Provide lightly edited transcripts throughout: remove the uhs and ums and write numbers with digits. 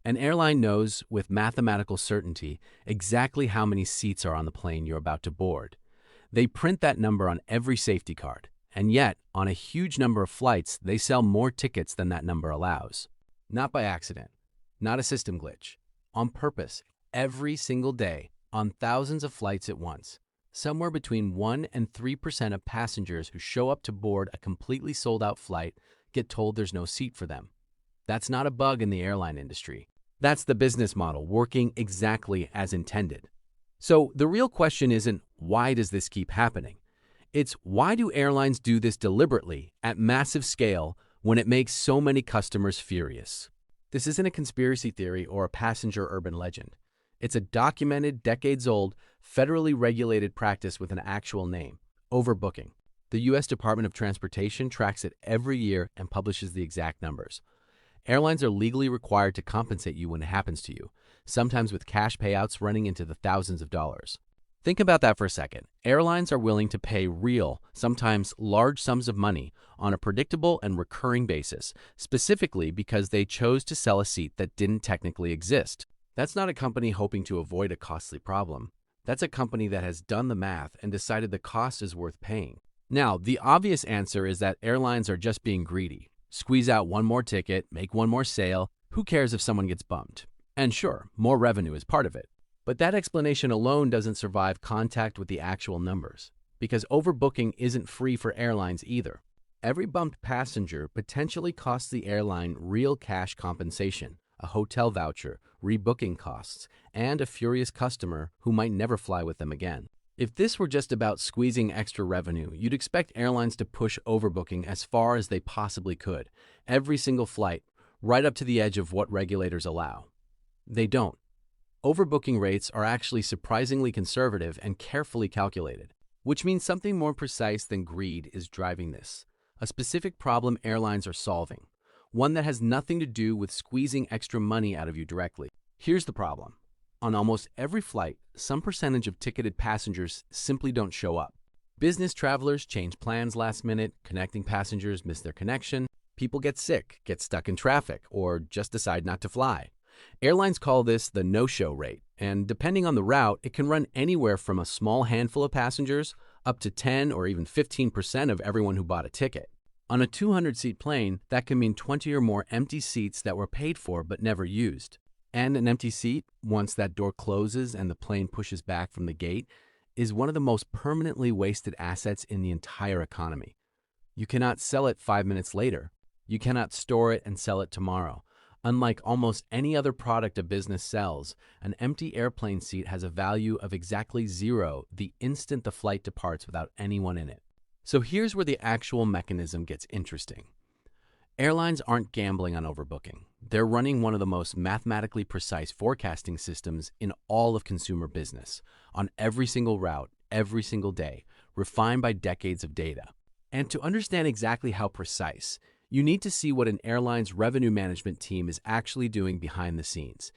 An airline knows with mathematical certainty exactly how many seats are on the plane you're about to board. They print that number on every safety card, and yet, on a huge number of flights, they sell more tickets than that number allows. Not by accident, not a system glitch, on purpose, every single day, on thousands of flights at once. Somewhere between 1 and 3% of passengers who show up to board a completely sold-out flight get told there's no seat for them. That's not a bug in the airline industry. That's the business model working exactly as intended. So the real question isn't, why does this keep happening? It's, why do airlines do this deliberately at massive scale when it makes so many customers furious? This isn't a conspiracy theory or a passenger urban legend. It's a documented, decades-old, federally regulated practice with an actual name: overbooking. The U.S. Department of Transportation tracks it every year and publishes the exact numbers. Airlines are legally required to compensate you when it happens to you, sometimes with cash payouts running into the thousands of dollars. Think about that for a second. Airlines are willing to pay real, sometimes large sums of money on a predictable and recurring basis, specifically because they chose to sell a seat that didn't technically exist. That's not a company hoping to avoid a costly problem. That's a company that has done the math and decided the cost is worth paying. Now, the obvious answer is that airlines are just being greedy. Squeeze out one more ticket, make one more sale. Who cares if someone gets bumped? And sure, more revenue is part of it. But that explanation alone doesn't survive contact with the actual numbers, because overbooking isn't free for airlines either. Every bumped passenger potentially costs the airline real cash compensation, a hotel voucher, rebooking costs, and a furious customer who might never fly with them again. If this were just about squeezing extra revenue, you'd expect airlines to push overbooking as far as they possibly could, every single flight, right up to the edge of what regulators allow. They don't. Overbooking rates are actually surprisingly conservative and carefully calculated, which means something more precise than greed is driving this. A specific problem airlines are solving, one that has nothing to do with squeezing extra money out of you directly. Here's the problem. On almost every flight, some percentage of ticketed passengers simply don't show up. Business travelers change plans last minute, connecting passengers miss their connection, people get sick, get stuck in traffic, or just decide not to fly. Airlines call this the no-show rate, and depending on the route, it can run anywhere from a small handful of passengers up to 10 or even 15% of everyone who bought a ticket. On a 200-seat plane, that can mean 20 or more empty seats that were paid for but never used. And an empty seat, once that door closes and the plane pushes back from the gate, is one of the most permanently wasted assets in the entire economy. You cannot sell it 5 minutes later. You cannot store it and sell it tomorrow. Unlike almost any other product a business sells, an empty airplane seat has a value of exactly zero the instant the flight departs without anyone in it. So here's where the actual mechanism gets interesting. Airlines aren't gambling on overbooking. They're running one of the most mathematically precise forecasting systems in all of consumer business, on every single route, every single day, refined by decades of data. And to understand exactly how precise, you need to see what an airline's revenue management team is actually doing behind the scenes.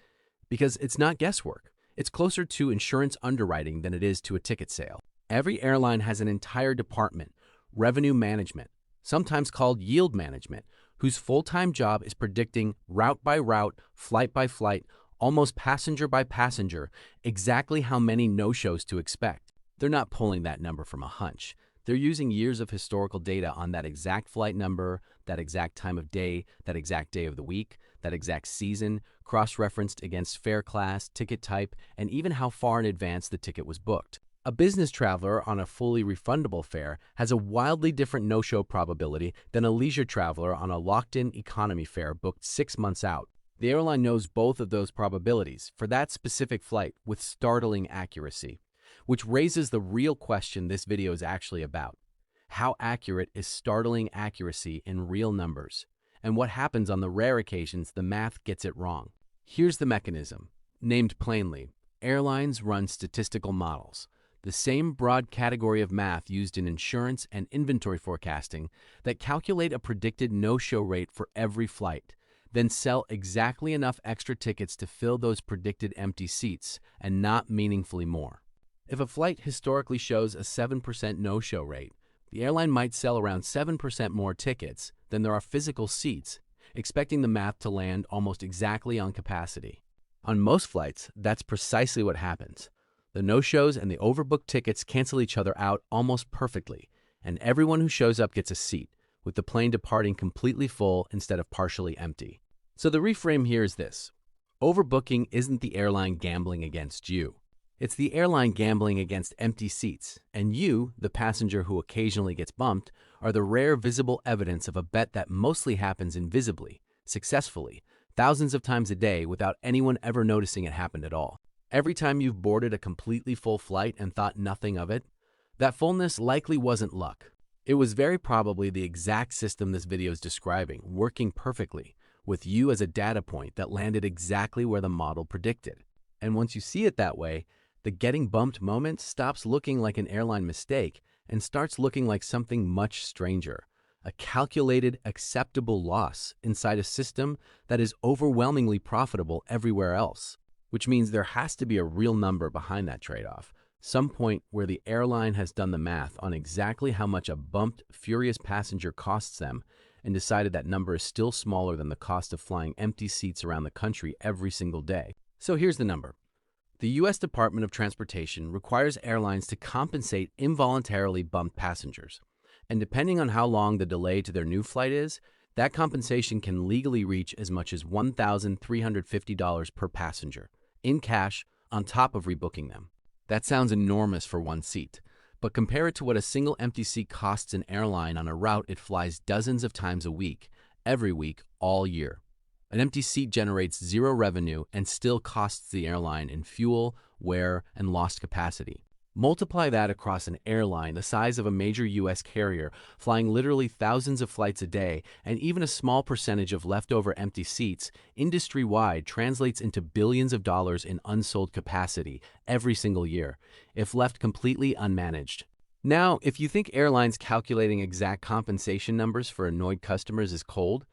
Because it's not guesswork. It's closer to insurance underwriting than it is to a ticket sale. Every airline has an entire department, revenue management, sometimes called yield management, whose full-time job is predicting route by route, flight by flight, almost passenger by passenger, exactly how many no-shows to expect. They're not pulling that number from a hunch. They're using years of historical data on that exact flight number, that exact time of day, that exact day of the week, that exact season, cross-referenced against fare class, ticket type, and even how far in advance the ticket was booked. A business traveler on a fully refundable fare has a wildly different no-show probability than a leisure traveler on a locked-in economy fare booked 6 months out. The airline knows both of those probabilities for that specific flight with startling accuracy, which raises the real question this video is actually about. How accurate is startling accuracy in real numbers? And what happens on the rare occasions the math gets it wrong? Here's the mechanism. Named plainly, airlines run statistical models, the same broad category of math used in insurance and inventory forecasting that calculate a predicted no-show rate for every flight, then sell exactly enough extra tickets to fill those predicted empty seats and not meaningfully more. If a flight historically shows a 7% no-show rate, the airline might sell around 7% more tickets than there are physical seats expecting the math to land almost exactly on capacity. On most flights, that's precisely what happens. The no-shows and the overbooked tickets cancel each other out almost perfectly, and everyone who shows up gets a seat, with the plane departing completely full instead of partially empty. So the reframe here is this: overbooking isn't the airline gambling against you. It's the airline gambling against empty seats, and you, the passenger who occasionally gets bumped, are the rare visible evidence of a bet that mostly happens invisibly, successfully, thousands of times a day without anyone ever noticing it happened at all. Every time you've boarded a completely full flight and thought nothing of it, that fullness likely wasn't luck. It was very probably the exact system this video is describing, working perfectly, with you as a data point that landed exactly where the model predicted. And once you see it that way, the getting bumped moment stops looking like an airline mistake and starts looking like something much stranger, a calculated, acceptable loss inside a system that is overwhelmingly profitable everywhere else, which means there has to be a real number behind that trade-off, some point where the airline has done the math on exactly how much a bumped, furious passenger costs them and decided that number is still smaller than the cost of flying empty seats around the country every single day. So here's the number. The U.S. Department of Transportation requires airlines to compensate involuntarily bumped passengers. And depending on how long the delay to their new flight is, that compensation can legally reach as much as $1,350 per passenger, in cash, on top of rebooking them. That sounds enormous for one seat, but compare it to what a single empty seat costs an airline on a route it flies dozens of times a week, every week, all year. An empty seat generates zero revenue and still costs the airline in fuel, wear, and lost capacity. Multiply that across an airline the size of a major U.S. carrier, flying literally thousands of flights a day, and even a small percentage of leftover empty seats, industry-wide translates into billions of dollars in unsold capacity every single year, if left completely unmanaged. Now, if you think airlines calculating exact compensation numbers for annoyed customers is cold,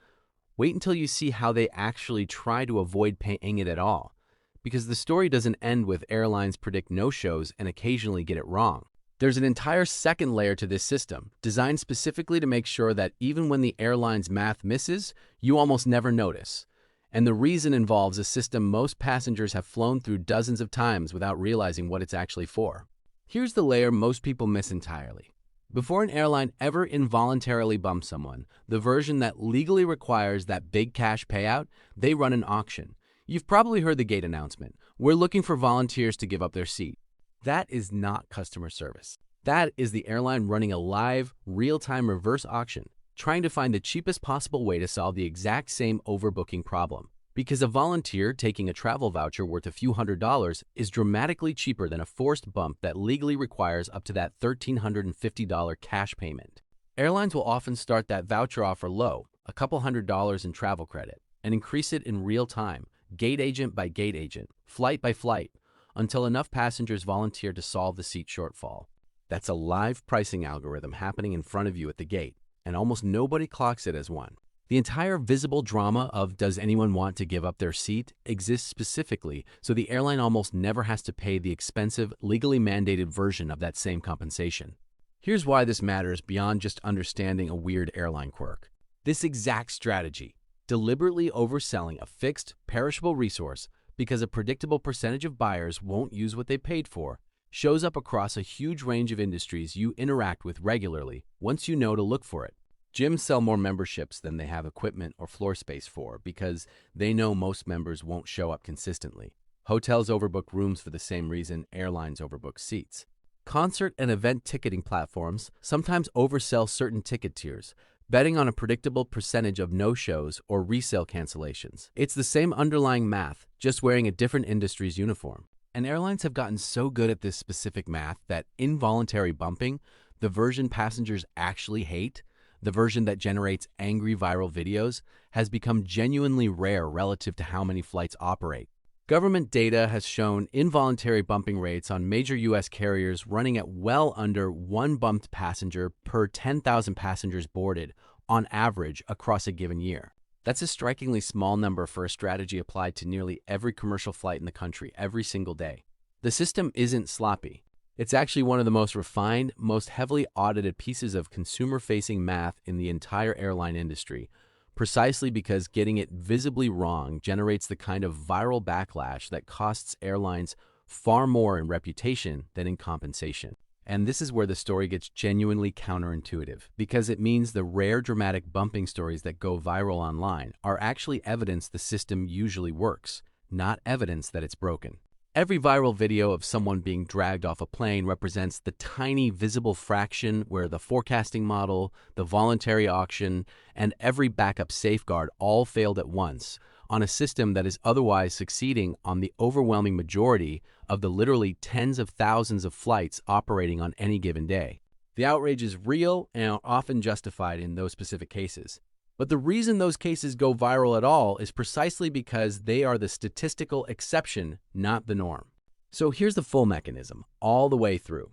wait until you see how they actually try to avoid paying it at all. Because the story doesn't end with airlines predict no-shows and occasionally get it wrong. There's an entire second layer to this system, designed specifically to make sure that even when the airline's math misses, you almost never notice. And the reason involves a system most passengers have flown through dozens of times without realizing what it's actually for. Here's the layer most people miss entirely. Before an airline ever involuntarily bumps someone, the version that legally requires that big cash payout, they run an auction. You've probably heard the gate announcement. We're looking for volunteers to give up their seat. That is not customer service. That is the airline running a live, real-time reverse auction, trying to find the cheapest possible way to solve the exact same overbooking problem. Because a volunteer taking a travel voucher worth a few $100s is dramatically cheaper than a forced bump that legally requires up to that $1,350 cash payment. Airlines will often start that voucher offer low, a couple $100s in travel credit, and increase it in real time, gate agent by gate agent, flight by flight, until enough passengers volunteer to solve the seat shortfall. That's a live pricing algorithm happening in front of you at the gate, and almost nobody clocks it as one. The entire visible drama of does anyone want to give up their seat exists specifically so the airline almost never has to pay the expensive, legally mandated version of that same compensation. Here's why this matters beyond just understanding a weird airline quirk. This exact strategy, deliberately overselling a fixed, perishable resource because a predictable percentage of buyers won't use what they paid for, shows up across a huge range of industries you interact with regularly once you know to look for it. Gyms sell more memberships than they have equipment or floor space for because they know most members won't show up consistently. Hotels overbook rooms for the same reason airlines overbook seats. Concert and event ticketing platforms sometimes oversell certain ticket tiers, betting on a predictable percentage of no-shows or resale cancellations. It's the same underlying math, just wearing a different industry's uniform. And airlines have gotten so good at this specific math that involuntary bumping, the version passengers actually hate, the version that generates angry viral videos, has become genuinely rare relative to how many flights operate. Government data has shown involuntary bumping rates on major U.S. carriers running at well under one bumped passenger per 10,000 passengers boarded, on average, across a given year. That's a strikingly small number for a strategy applied to nearly every commercial flight in the country every single day. The system isn't sloppy. It's actually one of the most refined, most heavily audited pieces of consumer-facing math in the entire airline industry, precisely because getting it visibly wrong generates the kind of viral backlash that costs airlines far more in reputation than in compensation. And this is where the story gets genuinely counterintuitive, because it means the rare dramatic bumping stories that go viral online are actually evidence the system usually works, not evidence that it's broken. Every viral video of someone being dragged off a plane represents the tiny visible fraction where the forecasting model, the voluntary auction, and every backup safeguard all failed at once on a system that is otherwise succeeding on the overwhelming majority of the literally tens of thousands of flights operating on any given day. The outrage is real and often justified in those specific cases. But the reason those cases go viral at all is precisely because they are the statistical exception, not the norm. So here's the full mechanism, all the way through.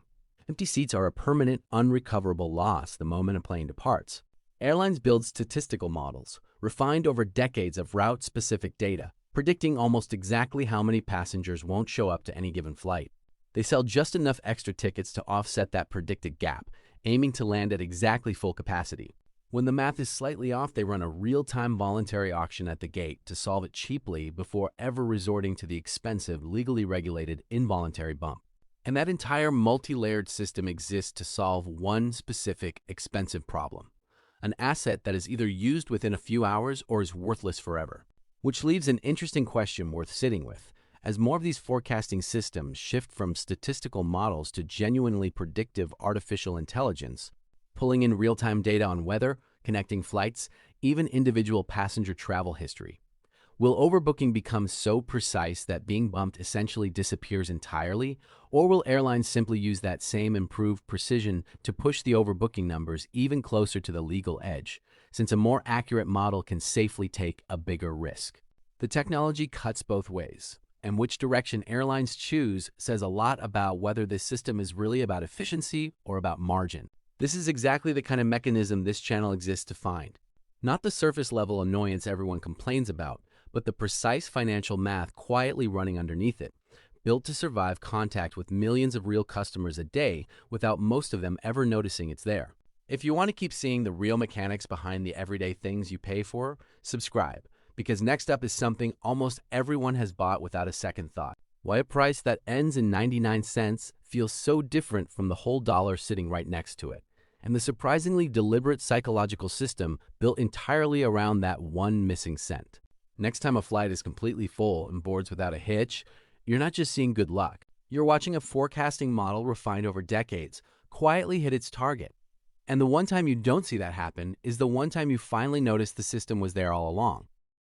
Empty seats are a permanent, unrecoverable loss the moment a plane departs. Airlines build statistical models, refined over decades of route-specific data, predicting almost exactly how many passengers won't show up to any given flight. They sell just enough extra tickets to offset that predicted gap, aiming to land at exactly full capacity. When the math is slightly off, they run a real-time voluntary auction at the gate to solve it cheaply before ever resorting to the expensive, legally regulated involuntary bump. And that entire multi-layered system exists to solve one specific, expensive problem, an asset that is either used within a few hours or is worthless forever. Which leaves an interesting question worth sitting with. As more of these forecasting systems shift from statistical models to genuinely predictive artificial intelligence, pulling in real-time data on weather, connecting flights, even individual passenger travel history. Will overbooking become so precise that being bumped essentially disappears entirely, or will airlines simply use that same improved precision to push the overbooking numbers even closer to the legal edge, since a more accurate model can safely take a bigger risk? The technology cuts both ways, and which direction airlines choose says a lot about whether this system is really about efficiency or about margin. This is exactly the kind of mechanism this channel exists to find. Not the surface-level annoyance everyone complains about, but the precise financial math quietly running underneath it, built to survive contact with millions of real customers a day without most of them ever noticing it's there. If you want to keep seeing the real mechanics behind the everyday things you pay for, subscribe, because next up is something almost everyone has bought without a second thought. Why a price that ends in 99 cents feels so different from the whole dollar sitting right next to it, and the surprisingly deliberate psychological system built entirely around that one missing cent. Next time a flight is completely full and boards without a hitch, you're not just seeing good luck. You're watching a forecasting model refined over decades quietly hit its target. And the one time you don't see that happen is the one time you finally notice the system was there all along.